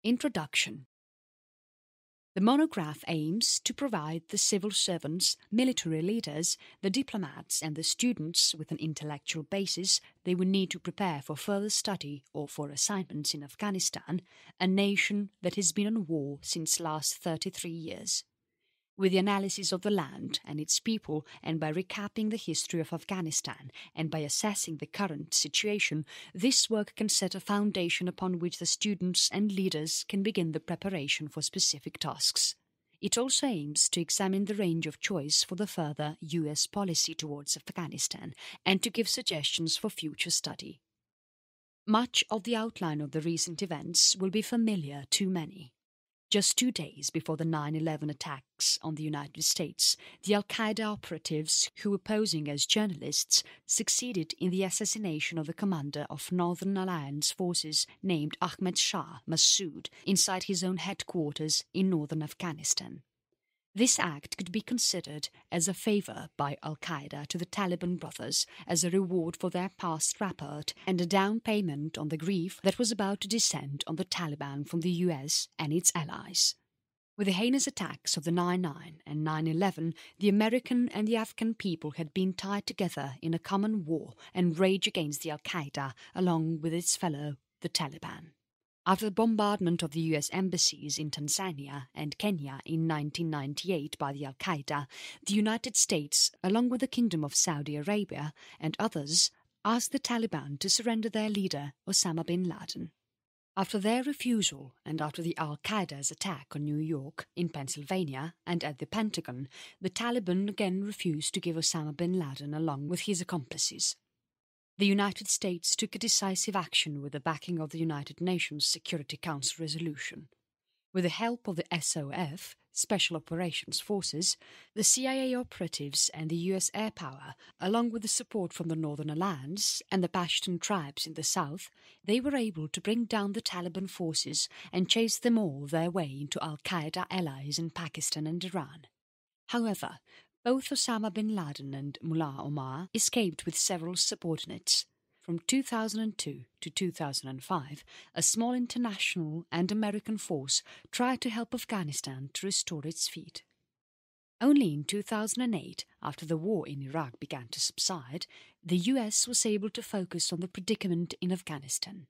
Introduction. The monograph aims to provide the civil servants, military leaders, the diplomats and the students with an intellectual basis they will need to prepare for further study or for assignments in Afghanistan, a nation that has been on war since last 33 years. With the analysis of the land and its people, and by recapping the history of Afghanistan and by assessing the current situation, this work can set a foundation upon which the students and leaders can begin the preparation for specific tasks. It also aims to examine the range of choice for the further US policy towards Afghanistan and to give suggestions for future study. Much of the outline of the recent events will be familiar to many. Just 2 days before the 9/11 attacks on the United States, the Al-Qaeda operatives who were posing as journalists succeeded in the assassination of the commander of Northern Alliance forces named Ahmed Shah Massoud inside his own headquarters in northern Afghanistan. This act could be considered as a favour by Al-Qaeda to the Taliban brothers as a reward for their past rapport and a down payment on the grief that was about to descend on the Taliban from the US and its allies. With the heinous attacks of the 9/9 and 9/11, the American and the Afghan people had been tied together in a common war and rage against the Al-Qaeda along with its fellow, the Taliban. After the bombardment of the US embassies in Tanzania and Kenya in 1998 by the Al-Qaeda, the United States, along with the Kingdom of Saudi Arabia and others, asked the Taliban to surrender their leader, Osama bin Laden. After their refusal and after the Al-Qaeda's attack on New York, in Pennsylvania and at the Pentagon, the Taliban again refused to give Osama bin Laden along with his accomplices. The United States took a decisive action with the backing of the United Nations Security Council resolution. With the help of the SOF, Special Operations Forces, the CIA operatives and the US air power, along with the support from the Northern Alliance and the Pashtun tribes in the south, they were able to bring down the Taliban forces and chase them all their way into Al-Qaeda allies in Pakistan and Iran. However, both Osama bin Laden and Mullah Omar escaped with several subordinates. From 2002 to 2005, a small international and American force tried to help Afghanistan to restore its feet. Only in 2008, after the war in Iraq began to subside, the US was able to focus on the predicament in Afghanistan.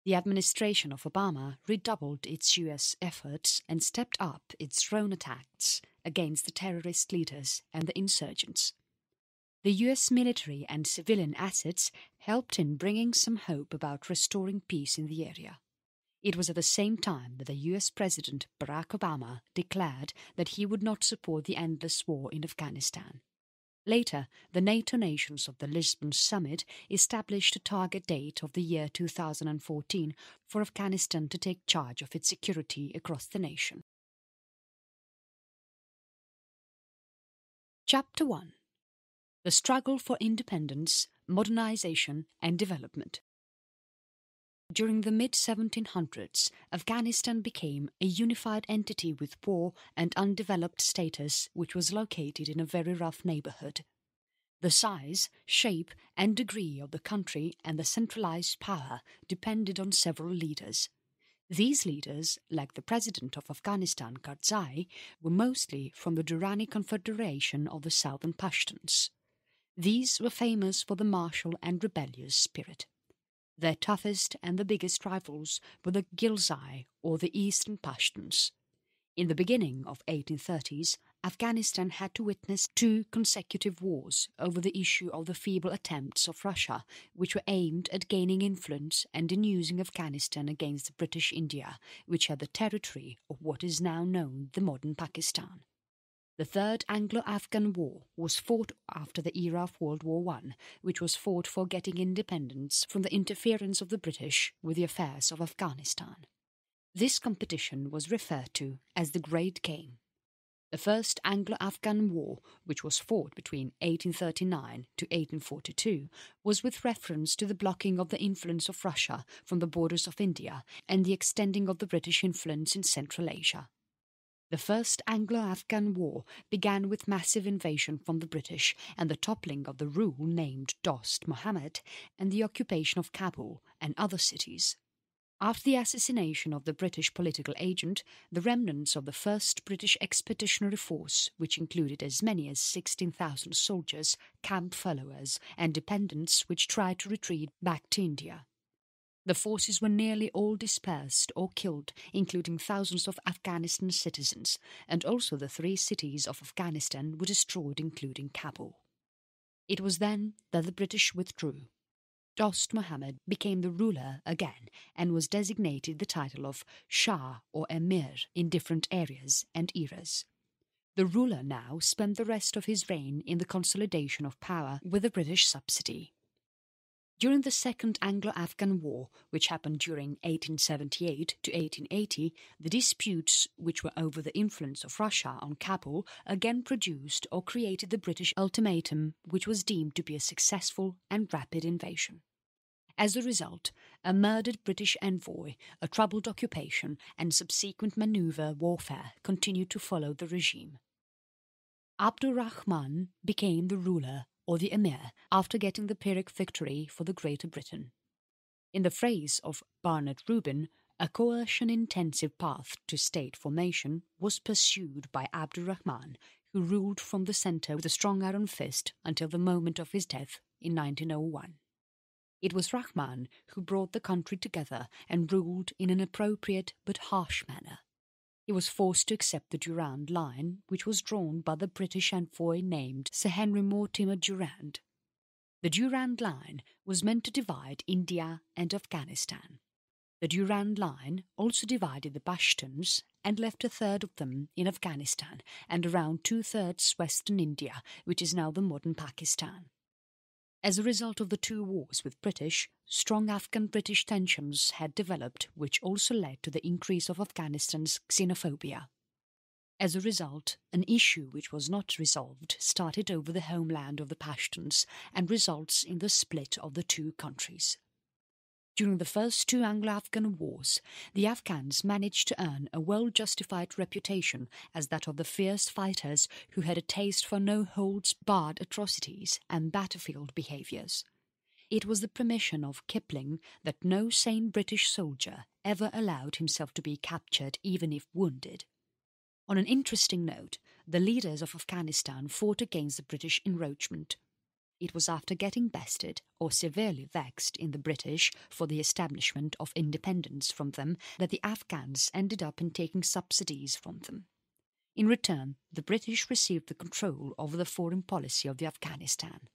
The administration of Obama redoubled its US efforts and stepped up its drone attacks against the terrorist leaders and the insurgents. The US military and civilian assets helped in bringing some hope about restoring peace in the area. It was at the same time that the US President Barack Obama declared that he would not support the endless war in Afghanistan. Later, the NATO nations of the Lisbon Summit established a target date of the year 2014 for Afghanistan to take charge of its security across the nation. Chapter 1. The Struggle for Independence, Modernization and Development. During the mid-1700s, Afghanistan became a unified entity with poor and undeveloped status which was located in a very rough neighbourhood. The size, shape and degree of the country and the centralized power depended on several leaders. These leaders, like the President of Afghanistan Karzai, were mostly from the Durrani Confederation of the Southern Pashtuns. These were famous for the martial and rebellious spirit. Their toughest and the biggest rivals were the Ghilzai or the Eastern Pashtuns. In the beginning of 1830s, Afghanistan had to witness 2 consecutive wars over the issue of the feeble attempts of Russia, which were aimed at gaining influence and in using Afghanistan against the British India, which had the territory of what is now known the modern Pakistan. The Third Anglo-Afghan War was fought after the era of World War I, which was fought for getting independence from the interference of the British with the affairs of Afghanistan. This competition was referred to as the Great Game. The First Anglo-Afghan War, which was fought between 1839 to 1842, was with reference to the blocking of the influence of Russia from the borders of India and the extending of the British influence in Central Asia. The First Anglo-Afghan War began with massive invasion from the British and the toppling of the rule named Dost Mohammed and the occupation of Kabul and other cities. After the assassination of the British political agent, the remnants of the first British expeditionary force, which included as many as 16,000 soldiers, camp followers and dependents which tried to retreat back to India. The forces were nearly all dispersed or killed, including thousands of Afghanistan citizens, and also the 3 cities of Afghanistan were destroyed, including Kabul. It was then that the British withdrew. Dost Muhammad became the ruler again and was designated the title of Shah or Emir in different areas and eras. The ruler now spent the rest of his reign in the consolidation of power with the British subsidy. During the Second Anglo-Afghan War, which happened during 1878 to 1880, the disputes, which were over the influence of Russia on Kabul, again produced or created the British ultimatum, which was deemed to be a successful and rapid invasion. As a result, a murdered British envoy, a troubled occupation, and subsequent maneuver warfare continued to follow the regime. Abdur Rahman became the ruler or the Emir after getting the Pyrrhic victory for the Greater Britain. In the phrase of Barnett Rubin, a coercion-intensive path to state formation was pursued by Abdur Rahman, who ruled from the centre with a strong iron fist until the moment of his death in 1901. It was Rahman who brought the country together and ruled in an appropriate but harsh manner. He was forced to accept the Durand Line, which was drawn by the British envoy named Sir Henry Mortimer Durand. The Durand Line was meant to divide India and Afghanistan. The Durand Line also divided the Pashtuns and left a third of them in Afghanistan and around 2/3 western India, which is now the modern Pakistan. As a result of the 2 wars with British, strong Afghan-British tensions had developed, which also led to the increase of Afghanistan's xenophobia. As a result, an issue which was not resolved started over the homeland of the Pashtuns and results in the split of the 2 countries. During the first 2 Anglo-Afghan wars, the Afghans managed to earn a well-justified reputation as that of the fierce fighters who had a taste for no-holds-barred atrocities and battlefield behaviours. It was the permission of Kipling that no sane British soldier ever allowed himself to be captured even if wounded. On an interesting note, the leaders of Afghanistan fought against the British encroachment. It was after getting bested or severely vexed in the British for the establishment of independence from them that the Afghans ended up in taking subsidies from them. In return, the British received the control over the foreign policy of the Afghanistan.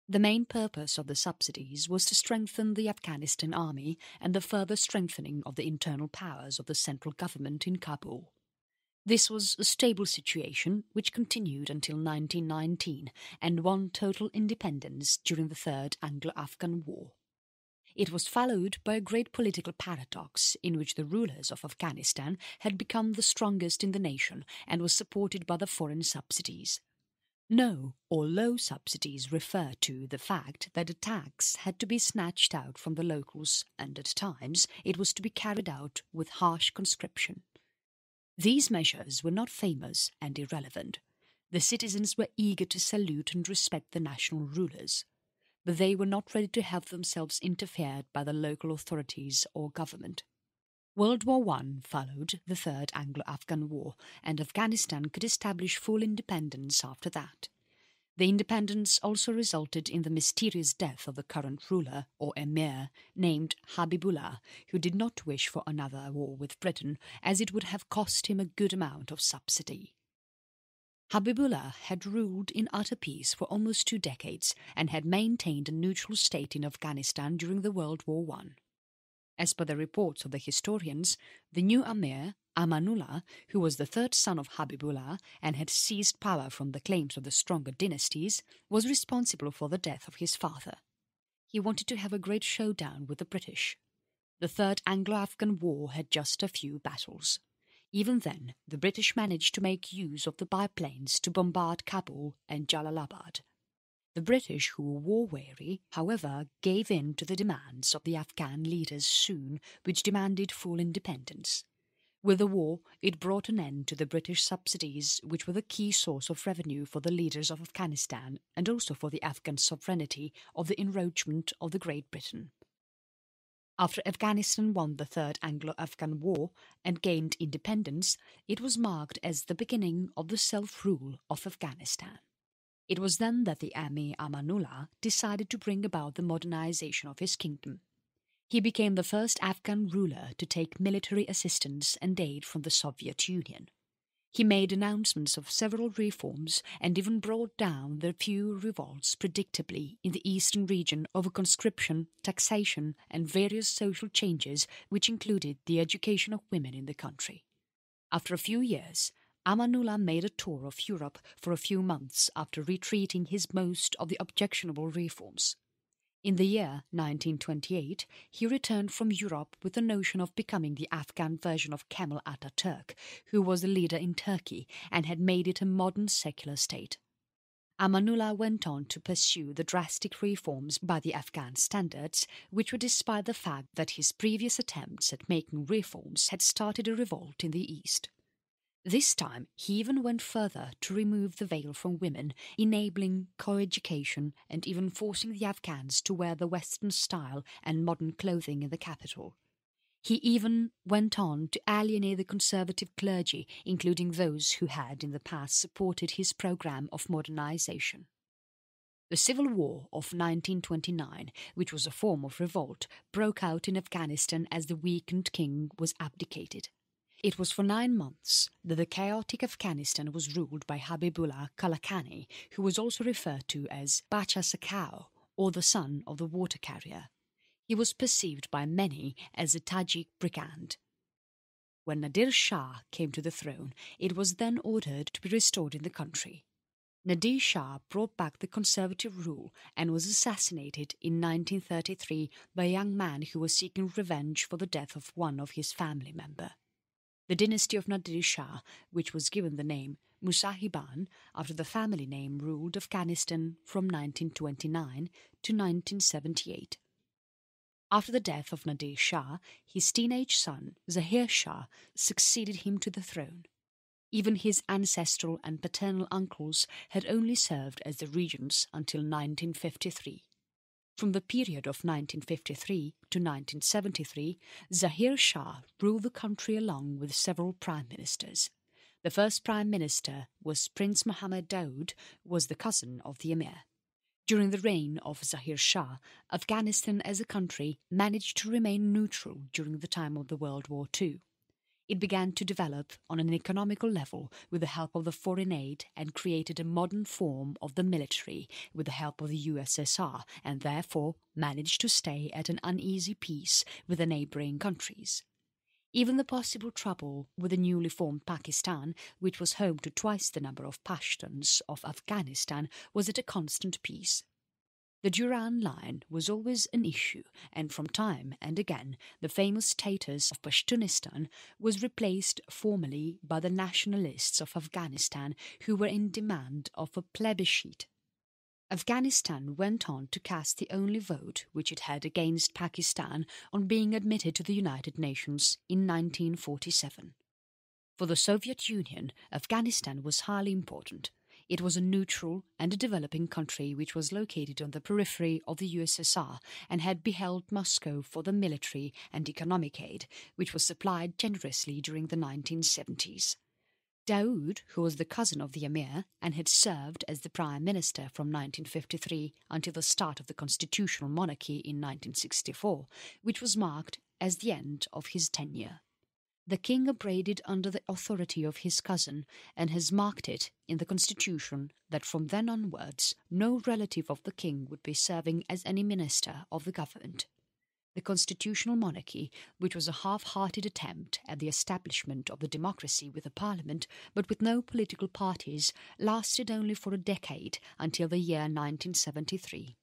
The main purpose of the subsidies was to strengthen the Afghanistan army and the further strengthening of the internal powers of the central government in Kabul. This was a stable situation which continued until 1919 and won total independence during the Third Anglo-Afghan War. It was followed by a great political paradox in which the rulers of Afghanistan had become the strongest in the nation and was supported by the foreign subsidies. No or low subsidies refer to the fact that a tax had to be snatched out from the locals and at times it was to be carried out with harsh conscription. These measures were not famous and irrelevant. The citizens were eager to salute and respect the national rulers, but they were not ready to have themselves interfered by the local authorities or government. World War I followed the Third Anglo-Afghan War, and Afghanistan could establish full independence after that. The independence also resulted in the mysterious death of the current ruler, or emir, named Habibullah, who did not wish for another war with Britain, as it would have cost him a good amount of subsidy. Habibullah had ruled in utter peace for almost 2 decades and had maintained a neutral state in Afghanistan during the World War I. As per the reports of the historians, the new Emir, Amanullah, who was the 3rd son of Habibullah and had seized power from the claims of the stronger dynasties, was responsible for the death of his father. He wanted to have a great showdown with the British. The Third Anglo-Afghan War had just a few battles. Even then, the British managed to make use of the biplanes to bombard Kabul and Jalalabad. The British, who were war-weary, however, gave in to the demands of the Afghan leaders soon, which demanded full independence. With the war, it brought an end to the British subsidies, which were the key source of revenue for the leaders of Afghanistan and also for the Afghan sovereignty of the enroachment of the Great Britain. After Afghanistan won the Third Anglo-Afghan War and gained independence, it was marked as the beginning of the self-rule of Afghanistan. It was then that the Emir Amanullah decided to bring about the modernization of his kingdom. He became the first Afghan ruler to take military assistance and aid from the Soviet Union. He made announcements of several reforms and even brought down the few revolts predictably in the eastern region over conscription, taxation and various social changes which included the education of women in the country. After a few years, Amanullah made a tour of Europe for a few months after retreating his most of the objectionable reforms. In the year 1928, he returned from Europe with the notion of becoming the Afghan version of Kemal Ataturk, who was the leader in Turkey and had made it a modern secular state. Amanullah went on to pursue the drastic reforms by the Afghan standards, which were despite the fact that his previous attempts at making reforms had started a revolt in the East. This time, he even went further to remove the veil from women, enabling co-education and even forcing the Afghans to wear the Western style and modern clothing in the capital. He even went on to alienate the conservative clergy, including those who had in the past supported his program of modernization. The Civil War of 1929, which was a form of revolt, broke out in Afghanistan as the weakened king was abdicated. It was for 9 months that the chaotic Afghanistan was ruled by Habibullah Kalakani, who was also referred to as Bacha Sakau, or the son of the water carrier. He was perceived by many as a Tajik brigand. When Nadir Shah came to the throne, it was then ordered to be restored in the country. Nadir Shah brought back the conservative rule and was assassinated in 1933 by a young man who was seeking revenge for the death of one of his family members. The dynasty of Nadir Shah, which was given the name Musahiban after the family name, ruled Afghanistan from 1929 to 1978. After the death of Nadir Shah, his teenage son, Zahir Shah, succeeded him to the throne. Even his ancestral and paternal uncles had only served as the regents until 1953. From the period of 1953 to 1973, Zahir Shah ruled the country along with several prime ministers. The first prime minister was Prince Mohammed Daoud, was the cousin of the emir. During the reign of Zahir Shah, Afghanistan as a country managed to remain neutral during the time of the World War II. It began to develop on an economical level with the help of the foreign aid and created a modern form of the military with the help of the USSR, and therefore managed to stay at an uneasy peace with the neighbouring countries. Even the possible trouble with the newly formed Pakistan, which was home to twice the number of Pashtuns of Afghanistan, was at a constant peace. The Durand Line was always an issue, and from time and again the famous status of Pashtunistan was replaced formally by the nationalists of Afghanistan, who were in demand of a plebiscite. Afghanistan went on to cast the only vote which it had against Pakistan on being admitted to the United Nations in 1947. For the Soviet Union, Afghanistan was highly important. It was a neutral and a developing country which was located on the periphery of the USSR and had beheld Moscow for the military and economic aid, which was supplied generously during the 1970s. Daoud, who was the cousin of the emir and had served as the prime minister from 1953 until the start of the Constitutional Monarchy in 1964, which was marked as the end of his tenure. The king abraded under the authority of his cousin and has marked it in the constitution that from then onwards no relative of the king would be serving as any minister of the government. The Constitutional Monarchy, which was a half-hearted attempt at the establishment of the democracy with a parliament but with no political parties, lasted only for a decade until the year 1973.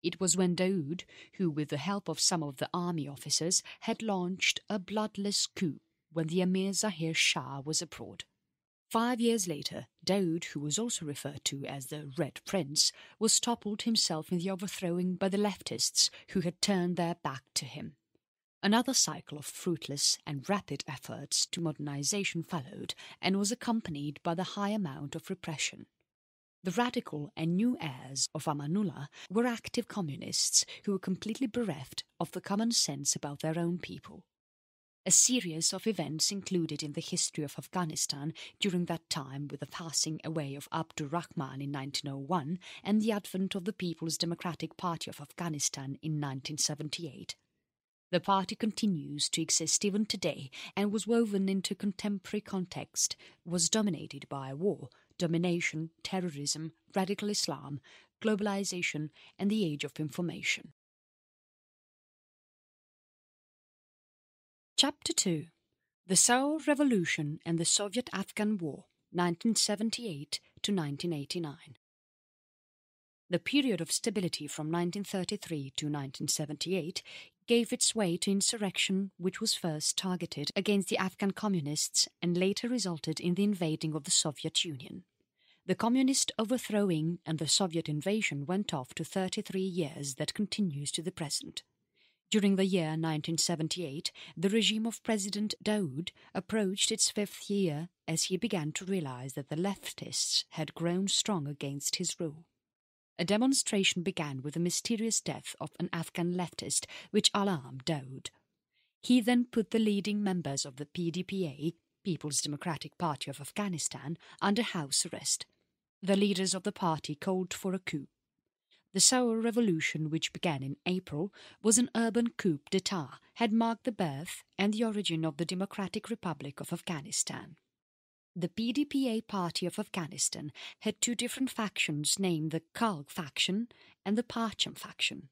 It was when Daoud, who with the help of some of the army officers had launched a bloodless coup when the Emir Zahir Shah was abroad. 5 years later, Daoud, who was also referred to as the Red Prince, was toppled himself in the overthrowing by the leftists who had turned their back to him. Another cycle of fruitless and rapid efforts to modernization followed and was accompanied by the high amount of repression. The radical and new heirs of Amanullah were active communists who were completely bereft of the common sense about their own people. A series of events included in the history of Afghanistan during that time, with the passing away of Abdur Rahman in 1901 and the advent of the People's Democratic Party of Afghanistan in 1978. The party continues to exist even today and was woven into contemporary context, was dominated by war, domination, terrorism, radical Islam, globalization and the age of information. Chapter 2. The Saur Revolution and the Soviet-Afghan War, 1978 to 1989. The period of stability from 1933 to 1978 gave its way to insurrection, which was first targeted against the Afghan communists and later resulted in the invading of the Soviet Union. The communist overthrowing and the Soviet invasion went off to 33 years that continues to the present. During the year 1978, the regime of President Daoud approached its fifth year as he began to realize that the leftists had grown strong against his rule. A demonstration began with the mysterious death of an Afghan leftist, which alarmed Daoud. He then put the leading members of the PDPA, People's Democratic Party of Afghanistan, under house arrest. The leaders of the party called for a coup. The Saur Revolution, which began in April, was an urban coup d'etat, had marked the birth and the origin of the Democratic Republic of Afghanistan. The PDPA Party of Afghanistan had two different factions named the Khalq faction and the Parcham faction.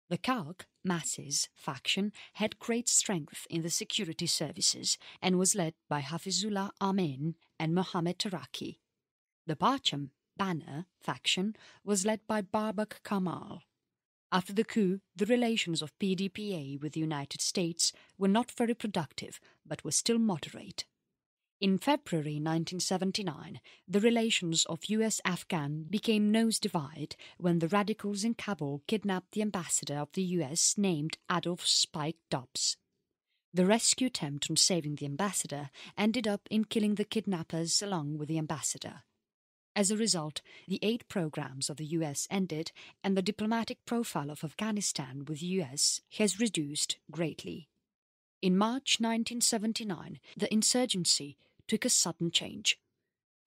The Khalq masses faction had great strength in the security services and was led by Hafizullah Amin and Mohammed Taraki. The Parcham Banner faction was led by Babak Kamal. After the coup, the relations of PDPA with the United States were not very productive but were still moderate. In February 1979, the relations of US-Afghan became nose-divide when the radicals in Kabul kidnapped the ambassador of the US named Adolph Spike Dobbs. The rescue attempt on saving the ambassador ended up in killing the kidnappers along with the ambassador. As a result, the aid programs of the US ended and the diplomatic profile of Afghanistan with the US has reduced greatly. In March 1979, the insurgency took a sudden change.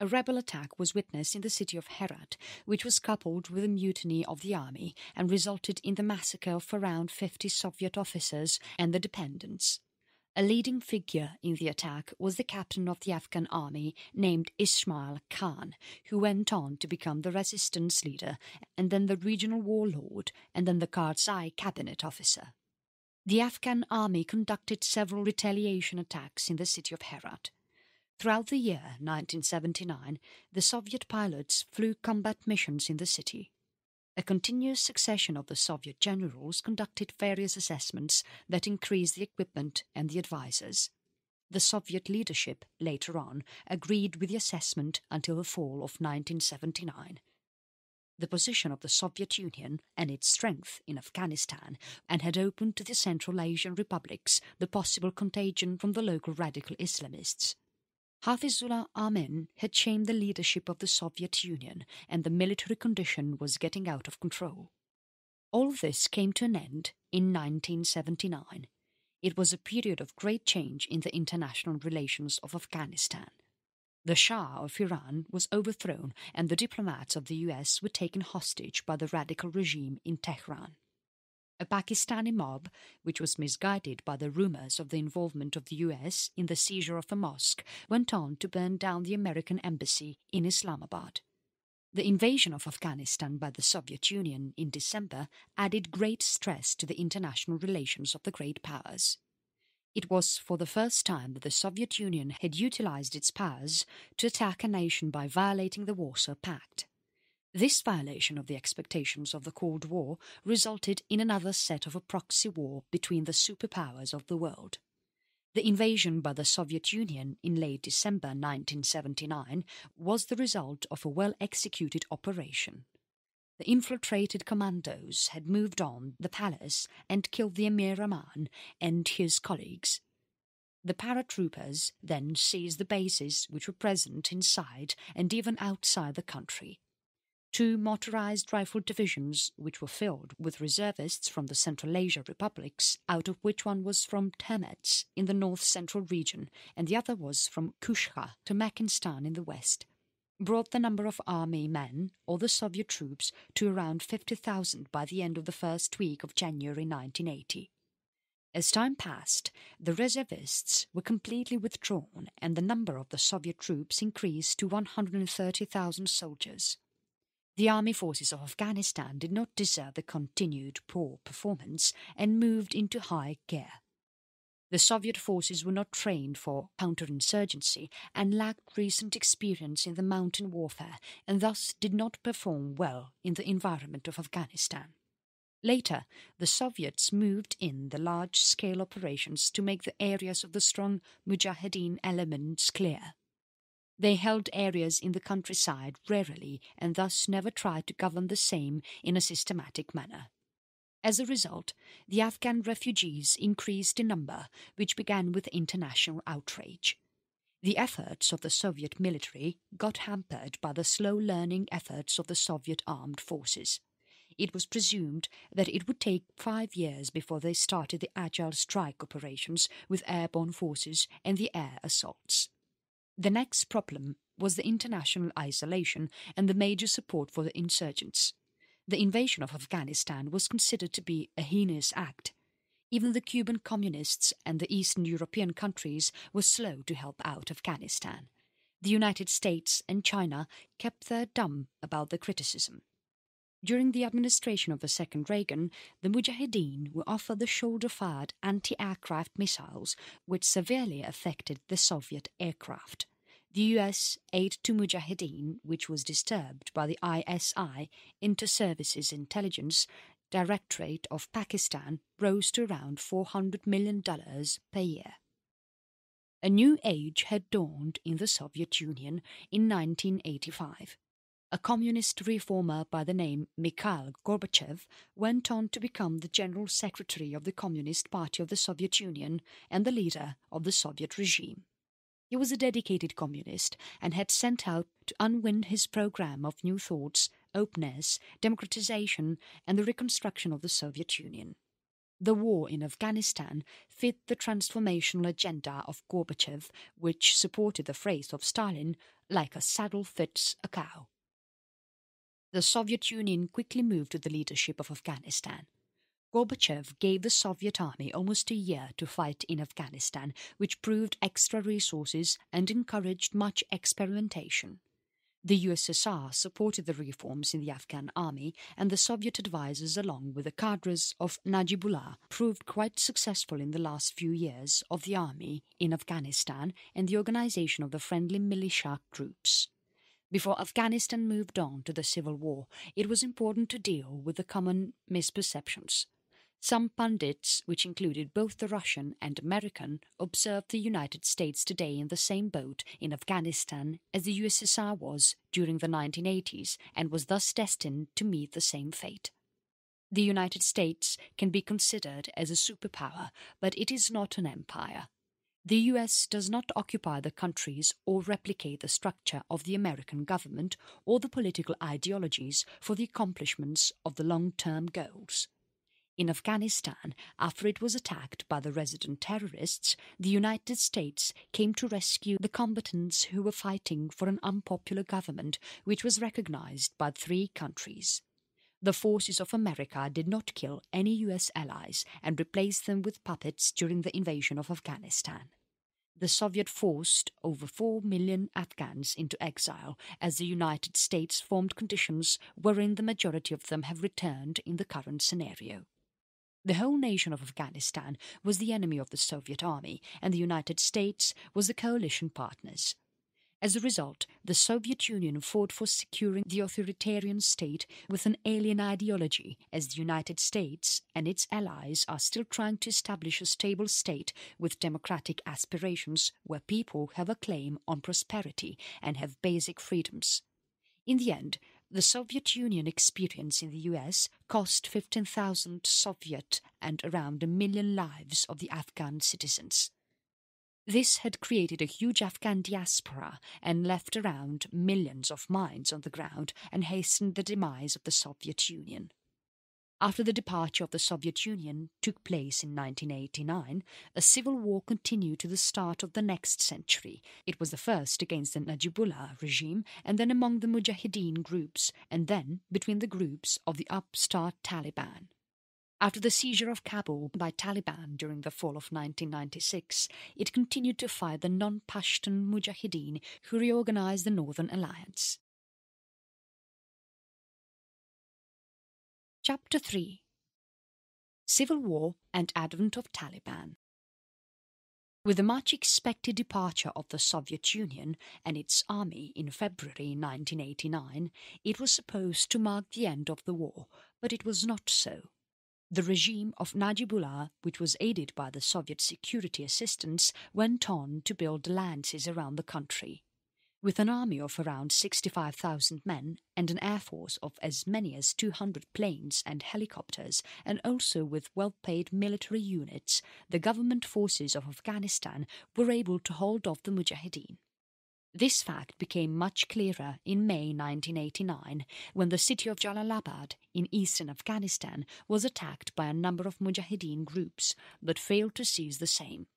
A rebel attack was witnessed in the city of Herat, which was coupled with a mutiny of the army and resulted in the massacre of around 50 Soviet officers and their dependents. A leading figure in the attack was the captain of the Afghan army named Ismail Khan, who went on to become the resistance leader and then the regional warlord and then the Karzai cabinet officer. The Afghan army conducted several retaliation attacks in the city of Herat. Throughout the year 1979, the Soviet pilots flew combat missions in the city. A continuous succession of the Soviet generals conducted various assessments that increased the equipment and the advisors. The Soviet leadership, later on, agreed with the assessment until the fall of 1979. The position of the Soviet Union and its strength in Afghanistan and had opened to the Central Asian republics the possible contagion from the local radical Islamists. Hafizullah Amin had shamed the leadership of the Soviet Union and the military condition was getting out of control. All this came to an end in 1979. It was a period of great change in the international relations of Afghanistan. The Shah of Iran was overthrown and the diplomats of the US were taken hostage by the radical regime in Tehran. A Pakistani mob, which was misguided by the rumours of the involvement of the US in the seizure of a mosque, went on to burn down the American embassy in Islamabad. The invasion of Afghanistan by the Soviet Union in December added great stress to the international relations of the great powers. It was for the first time that the Soviet Union had utilized its powers to attack a nation by violating the Warsaw Pact. This violation of the expectations of the Cold War resulted in another set of a proxy war between the superpowers of the world. The invasion by the Soviet Union in late December 1979 was the result of a well-executed operation. The infiltrated commandos had moved on the palace and killed the Emir Rahman and his colleagues. The paratroopers then seized the bases which were present inside and even outside the country. 2 motorized rifle divisions, which were filled with reservists from the Central Asia republics, out of which one was from Termets in the north-central region and the other was from Kushka to Turkmenistan in the west, brought the number of army men, or the Soviet troops, to around 50,000 by the end of the first week of January 1980. As time passed, the reservists were completely withdrawn and the number of the Soviet troops increased to 130,000 soldiers. The army forces of Afghanistan did not deserve the continued poor performance and moved into high gear. The Soviet forces were not trained for counterinsurgency and lacked recent experience in the mountain warfare and thus did not perform well in the environment of Afghanistan. Later, the Soviets moved in the large-scale operations to make the areas of the strong Mujahideen elements clear. They held areas in the countryside rarely and thus never tried to govern the same in a systematic manner. As a result, the Afghan refugees increased in number, which began with international outrage. The efforts of the Soviet military got hampered by the slow-learning efforts of the Soviet armed forces. It was presumed that it would take 5 years before they started the agile strike operations with airborne forces and the air assaults. The next problem was the international isolation and the major support for the insurgents. The invasion of Afghanistan was considered to be a heinous act. Even the Cuban communists and the Eastern European countries were slow to help out Afghanistan. The United States and China kept their dumb about the criticism. During the administration of the second Reagan, the Mujahideen were offered the shoulder-fired anti-aircraft missiles, which severely affected the Soviet aircraft. The US aid to Mujahideen, which was disturbed by the ISI, Inter-Services Intelligence Directorate of Pakistan, rose to around $400 million per year. A new age had dawned in the Soviet Union in 1985. A communist reformer by the name Mikhail Gorbachev went on to become the General Secretary of the Communist Party of the Soviet Union and the leader of the Soviet regime. He was a dedicated communist and had set out to unwind his program of new thoughts, openness, democratization and the reconstruction of the Soviet Union. The war in Afghanistan fit the transformational agenda of Gorbachev, which supported the phrase of Stalin, like a saddle fits a cow. The Soviet Union quickly moved to the leadership of Afghanistan. Gorbachev gave the Soviet army almost a year to fight in Afghanistan, which proved extra resources and encouraged much experimentation. The USSR supported the reforms in the Afghan army, and the Soviet advisors along with the cadres of Najibullah proved quite successful in the last few years of the army in Afghanistan and the organization of the friendly militia groups. Before Afghanistan moved on to the civil war, it was important to deal with the common misperceptions. Some pundits, which included both the Russian and American, observed the United States today in the same boat in Afghanistan as the USSR was during the 1980s and was thus destined to meet the same fate. The United States can be considered as a superpower, but it is not an empire. The US does not occupy the countries or replicate the structure of the American government or the political ideologies for the accomplishments of the long-term goals. In Afghanistan, after it was attacked by the resident terrorists, the United States came to rescue the combatants who were fighting for an unpopular government which was recognized by 3 countries. The forces of America did not kill any US allies and replaced them with puppets during the invasion of Afghanistan. The Soviet forced over 4 million Afghans into exile as the United States formed conditions wherein the majority of them have returned in the current scenario. The whole nation of Afghanistan was the enemy of the Soviet army and the United States was the coalition partners. As a result, the Soviet Union fought for securing the authoritarian state with an alien ideology, as the United States and its allies are still trying to establish a stable state with democratic aspirations where people have a claim on prosperity and have basic freedoms. In the end, the Soviet Union experience in the US cost 15,000 Soviet and around 1 million lives of the Afghan citizens. This had created a huge Afghan diaspora and left around millions of mines on the ground and hastened the demise of the Soviet Union. After the departure of the Soviet Union took place in 1989, a civil war continued to the start of the next century. It was the first against the Najibullah regime, and then among the Mujahideen groups, and then between the groups of the upstart Taliban. After the seizure of Kabul by Taliban during the fall of 1996, it continued to fight the non-Pashtun Mujahideen who reorganized the Northern Alliance. Chapter 3: Civil War and Advent of Taliban. With the much expected departure of the Soviet Union and its army in February 1989, it was supposed to mark the end of the war, but it was not so. The regime of Najibullah, which was aided by the Soviet security assistance, went on to build alliances around the country. With an army of around 65,000 men and an air force of as many as 200 planes and helicopters, and also with well-paid military units, the government forces of Afghanistan were able to hold off the Mujahideen. This fact became much clearer in May 1989 when the city of Jalalabad in eastern Afghanistan was attacked by a number of Mujahideen groups but failed to seize the same.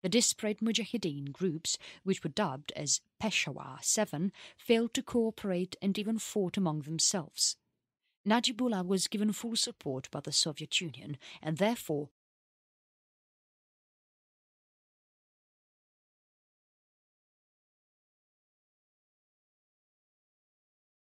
The disparate Mujahideen groups, which were dubbed as Peshawar 7, failed to cooperate and even fought among themselves. Najibullah was given full support by the Soviet Union and therefore